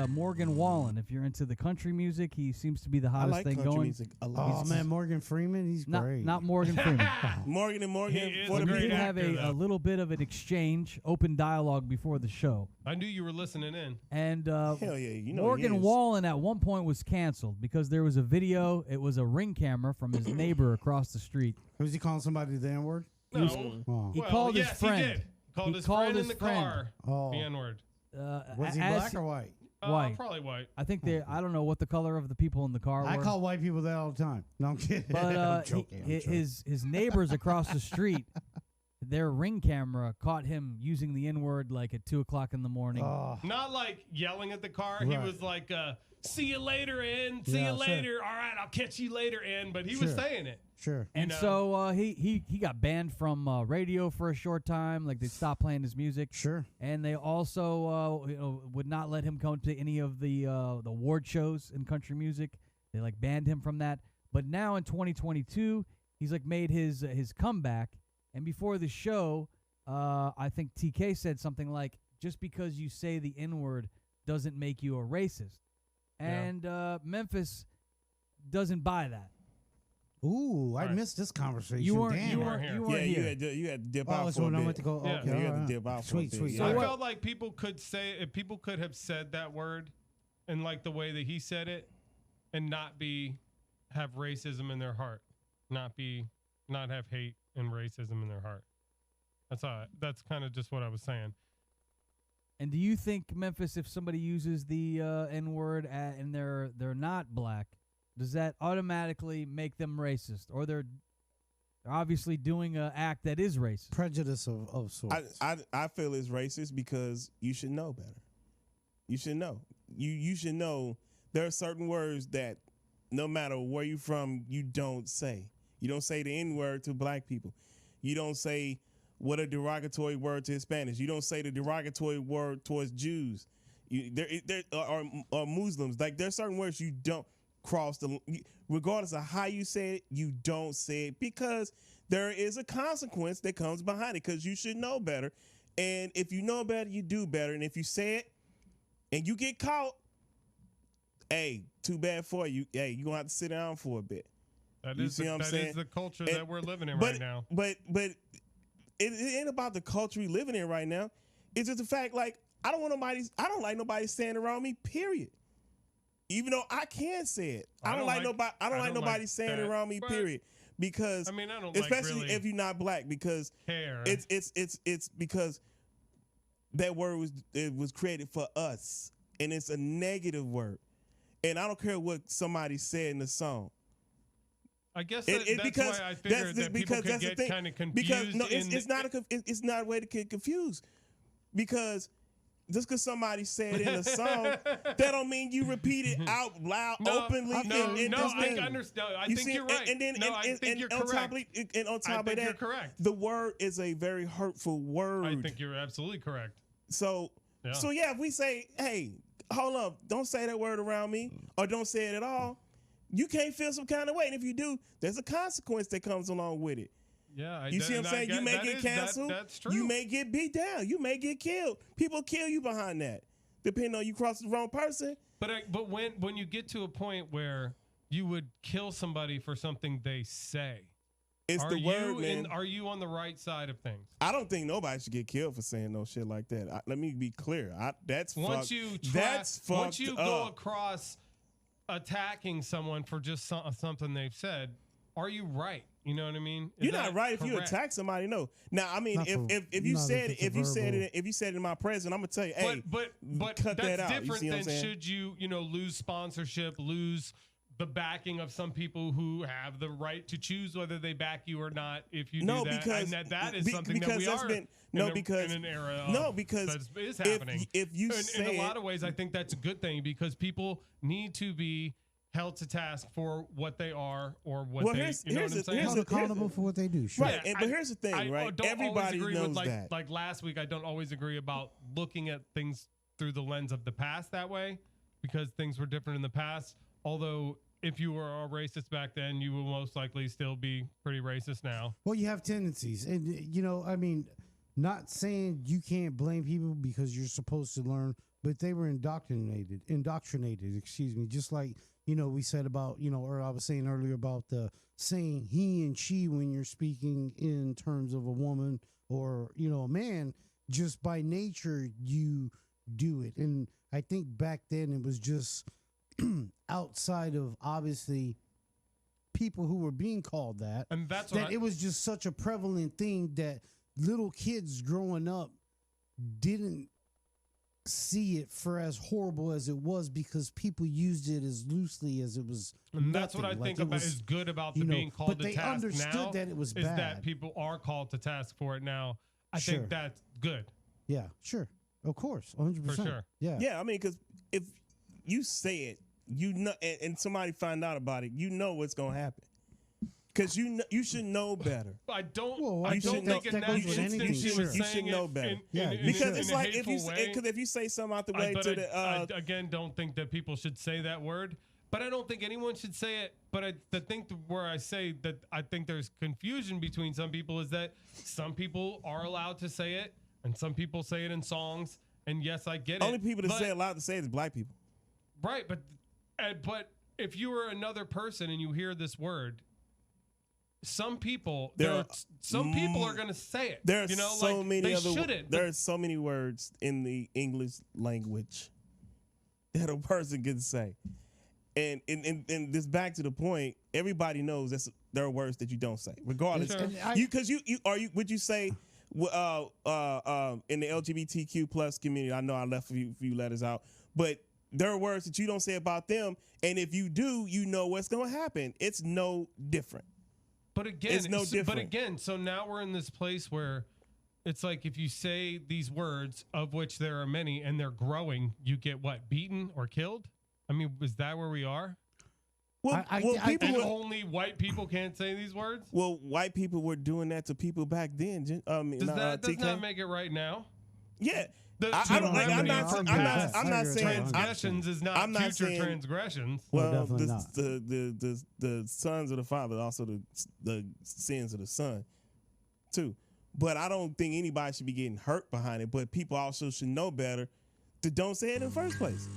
Morgan Wallen. If you're into the country music, he seems to be the hottest thing going. Music a lot. Oh man, Morgan Freeman, he's great. Not Morgan Freeman. Morgan and Morgan. We did have a little bit of an exchange, open dialogue before the show. I knew you were listening in. And hell yeah, you know Morgan Wallen at one point was canceled because there was a video. It was a Ring camera from his neighbor across the street. Was he calling somebody the N-word? No. He called his friend. He did. Called his friend in the car the N-word. Was he black or white? White. Probably white. I think I don't know what the color of the people in the car were. I call white people that all the time. No, I'm kidding. But I'm joking. his neighbors across the street, their Ring camera caught him using the N-word like at 2 o'clock in the morning. Not like yelling at the car. Right. He was like, see you later, N. See you later. All right, I'll catch you later, N. But he was saying it. Sure. And so he got banned from radio for a short time. Like they stopped playing his music. Sure. And they also would not let him come to any of the award shows in country music. They like banned him from that. But now in 2022, he's like made his comeback. And before the show, I think TK said something like, "Just because you say the N-word doesn't make you a racist." And Memphis doesn't buy that. Ooh, I missed this conversation. You weren't here. You had to dip out so for a when bit. I went to go, you had to dip out for a bit. Sweet. So I felt like people could have said that word and like the way that he said it and not have racism in their heart. Not have hate and racism in their heart. That's kind of just what I was saying. And do you think, Memphis, if somebody uses the N-word and they're not black, does that automatically make them racist? Or they're obviously doing an act that is racist? Prejudice of sorts. I feel it's racist because you should know better. You should know. You should know there are certain words that no matter where you're from, you don't say. You don't say the N-word to black people. You don't say what a derogatory word to Hispanics. You don't say the derogatory word towards Jews. There are Muslims. Like there's certain words you don't cross regardless of how you say it, you don't say it because there is a consequence that comes behind it because you should know better. And if you know better, you do better. And if you say it and you get caught, hey, too bad for you. Hey, you're going to have to sit down for a bit. That is the culture that we're living in right now. But it ain't about the culture we living in right now. It's just the fact, like, I don't like nobody standing around me, period. Even though I can say it. I don't like nobody standing around me, period. Because I don't especially like really if you're not black, because care. It's because that word was created for us. And it's a negative word. And I don't care what somebody said in the song. I guess that's why I figured that people could get kind of confused. Because no, it's not a way to get confused. Because just because somebody said in a song, that don't mean you repeat it out loud, openly. I understand. I think you're right. I think you're correct. And on top of that, you're correct. The word is a very hurtful word. I think you're absolutely correct. So if we say, hey, hold up, don't say that word around me, or don't say it at all, you can't feel some kind of way. And if you do, there's a consequence that comes along with it. Yeah, you see what I'm saying? You may get canceled. That's true. You may get beat down. You may get killed. People kill you behind that, depending on you cross the wrong person. But when you get to a point where you would kill somebody for something they say, it's the word, man. Are you on the right side of things? I don't think nobody should get killed for saying no shit like that. Let me be clear. Once you go across attacking someone for just something they've said, are you right? You know what I mean? You're not right if you attack somebody. No. Now, I mean, if you said it in my presence, I'm gonna tell you, hey, but cut that out. That's different you see than should you lose sponsorship, lose the backing of some people who have the right to choose whether they back you or not. If you do that, because that is something that we are in an era. That is happening. If you in a lot of ways, I think that's a good thing because people need to be held to task for what they are or what they. You know what I'm saying? Held accountable for what they do. Sure. Right, but here's the thing, right? Everybody knows that. Like last week, I don't always agree about looking at things through the lens of the past that way because things were different in the past. Although, if you were a racist back then, you will most likely still be pretty racist now. Well, you have tendencies, and I mean, not saying you can't blame people because you're supposed to learn, but they were indoctrinated, excuse me, just like, we said about, or I was saying earlier about the saying he and she when you're speaking in terms of a woman or, a man, just by nature, you do it. And I think back then it was just outside of obviously people who were being called that. And that's that it was just such a prevalent thing that little kids growing up didn't see it for as horrible as it was because people used it as loosely as it was. And that's what I think about is good about the being called to task now. But they understood that it was bad. Is that people are called to task for it now. I think that's good. Yeah, sure. Of course. 100%. For sure. Yeah. Yeah, I mean, because if you say it, and somebody find out about it, what's going to happen. Because you should know better. I don't. Well, I don't think in that instance you should know better. Because it's like if you say something out the way to the. I again don't think that people should say that word, but I don't think anyone should say it. But the thing where I say that I think there's confusion between some people is that some people are allowed to say it, and some people say it in songs. And yes, I get it. Only people that allowed to say it is black people. Right, but if you were another person and you hear this word. Some people, people are going to say it. There are so many shouldn't. There are so many words in the English language that a person can say, and this back to the point. Everybody knows there are words that you don't say, regardless. Sure. Would you say, in the LGBTQ plus community? I know I left a few letters out, but there are words that you don't say about them, and if you do, you know what's going to happen. It's no different. But again, it's no different. But again, so now we're in this place where it's like if you say these words, of which there are many, and they're growing, you get what, beaten or killed? I mean, is that where we are? Well, only white people can't say these words? Well, white people were doing that to people back then. Does that not make it right now? Yeah. I'm not saying transgressions is not future transgressions. Well, the sons of the father, also the sins of the son, too. But I don't think anybody should be getting hurt behind it. But people also should know better to don't say it in the first place.